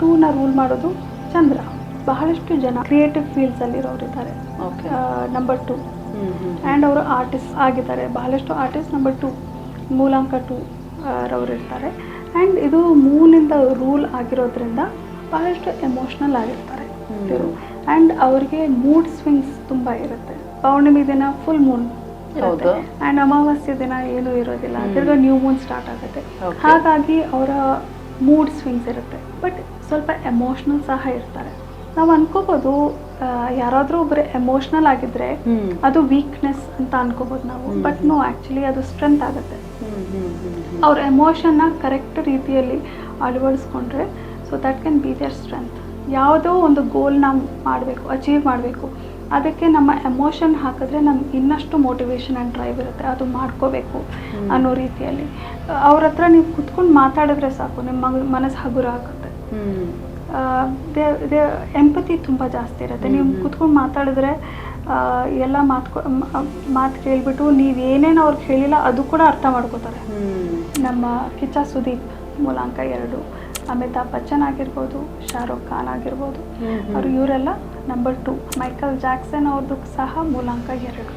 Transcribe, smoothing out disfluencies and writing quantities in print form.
ಟೂನ rule ಮಾಡೋದು ಚಂದ್ರ. ಬಹಳಷ್ಟು ಜನ ಕ್ರಿಯೇಟಿವ್ ಫೀಲ್ಡ್ಸಲ್ಲಿರೋರಿದ್ದಾರೆ. ನಂಬರ್ 2 ಆ್ಯಂಡ್ ಅವರು ಆರ್ಟಿಸ್ಟ್ ಆಗಿದ್ದಾರೆ. ಬಹಳಷ್ಟು ಆರ್ಟಿಸ್ಟ್ ನಂಬರ್ 2 ಮೂಲಾಂಕ 2 ರವರು ಇರ್ತಾರೆ. ಆ್ಯಂಡ್ ಇದು ಮೂನಿಂದ ರೂಲ್ ಆಗಿರೋದ್ರಿಂದ ಬಹಳಷ್ಟು ಎಮೋಷ್ನಲ್ ಆಗಿರ್ತಾರೆ ಇವರು. ಆ್ಯಂಡ್ ಅವರಿಗೆ ಮೂಡ್ ಸ್ವಿಂಗ್ಸ್ ತುಂಬ ಇರುತ್ತೆ. ಪೌರ್ಣಿಮೆ ದಿನ ಫುಲ್ ಮೂನ್ ಇರುತ್ತೆ ಆ್ಯಂಡ್ ಅಮಾವಾಸ್ಯೆ ದಿನ ಏನೂ ಇರೋದಿಲ್ಲ, ತಿರ್ಗಾ ನ್ಯೂ ಮೂನ್ ಸ್ಟಾರ್ಟ್ ಆಗುತ್ತೆ. ಹಾಗಾಗಿ ಅವರ ಮೂಡ್ ಸ್ವಿಂಗ್ಸ್ ಇರುತ್ತೆ. ಬಟ್ ಸ್ವಲ್ಪ ಎಮೋಷ್ನಲ್ ಸಹ ಇರ್ತಾರೆ. ನಾವು ಅನ್ಕೋಬೋದು ಯಾರಾದರೂ ಒಬ್ಬರು ಎಮೋಷ್ನಲ್ ಆಗಿದ್ರೆ ಅದು ವೀಕ್ನೆಸ್ ಅಂತ ಅನ್ಕೋಬೋದು ನಾವು. ಬಟ್ ನೋ, ಆ್ಯಕ್ಚುಲಿ ಅದು ಸ್ಟ್ರೆಂತ್ ಆಗುತ್ತೆ. ಅವ್ರ ಎಮೋಷನ್ನ ಕರೆಕ್ಟ್ ರೀತಿಯಲ್ಲಿ ಅಳವಡಿಸ್ಕೊಂಡ್ರೆ so that can be their strength. ಯಾವುದೋ ಒಂದು ಗೋಲ್ ನಾವು ಮಾಡಬೇಕು, ಅಚೀವ್ ಮಾಡಬೇಕು, ಅದಕ್ಕೆ ನಮ್ಮ ಎಮೋಷನ್ ಹಾಕಿದ್ರೆ ನಮ್ಗೆ ಇನ್ನಷ್ಟು ಮೋಟಿವೇಶನ್ ಆ್ಯಂಡ್ ಡ್ರೈವ್ ಇರುತ್ತೆ, ಅದು ಮಾಡ್ಕೋಬೇಕು ಅನ್ನೋ ರೀತಿಯಲ್ಲಿ. ಅವ್ರ ಹತ್ರ ನೀವು ಕುತ್ಕೊಂಡು ಮಾತಾಡಿದ್ರೆ ಸಾಕು, ನಿಮ್ಮ ಮನಸ್ಸು ಹಗುರ ಆಗುತ್ತೆ. ಎಂಪತಿ ತುಂಬ ಜಾಸ್ತಿ ಇರುತ್ತೆ. ನೀವು ಕುತ್ಕೊಂಡು ಮಾತಾಡಿದ್ರೆ ಎಲ್ಲ ಮಾತು ಕೇಳಿಬಿಟ್ಟು ನೀವೇನೇನು ಅವ್ರಿಗೆ ಹೇಳಿಲ್ಲ ಅದು ಕೂಡ ಅರ್ಥ ಮಾಡ್ಕೋತಾರೆ. ನಮ್ಮ ಕಿಚ್ಚ ಸುದೀಪ್ ಮೂಲಾಂಕ 2, ಅಮಿತಾಬ್ ಬಚ್ಚನ್ ಆಗಿರ್ಬೋದು, ಶಾರುಖ್ ಖಾನ್ ಆಗಿರ್ಬೋದು, ಇವರೆಲ್ಲ ನಂಬರ್ 2. ಮೈಕಲ್ ಜಾಕ್ಸನ್ ಅವ್ರದ್ದು ಸಹ ಮೂಲಾಂಕ 2.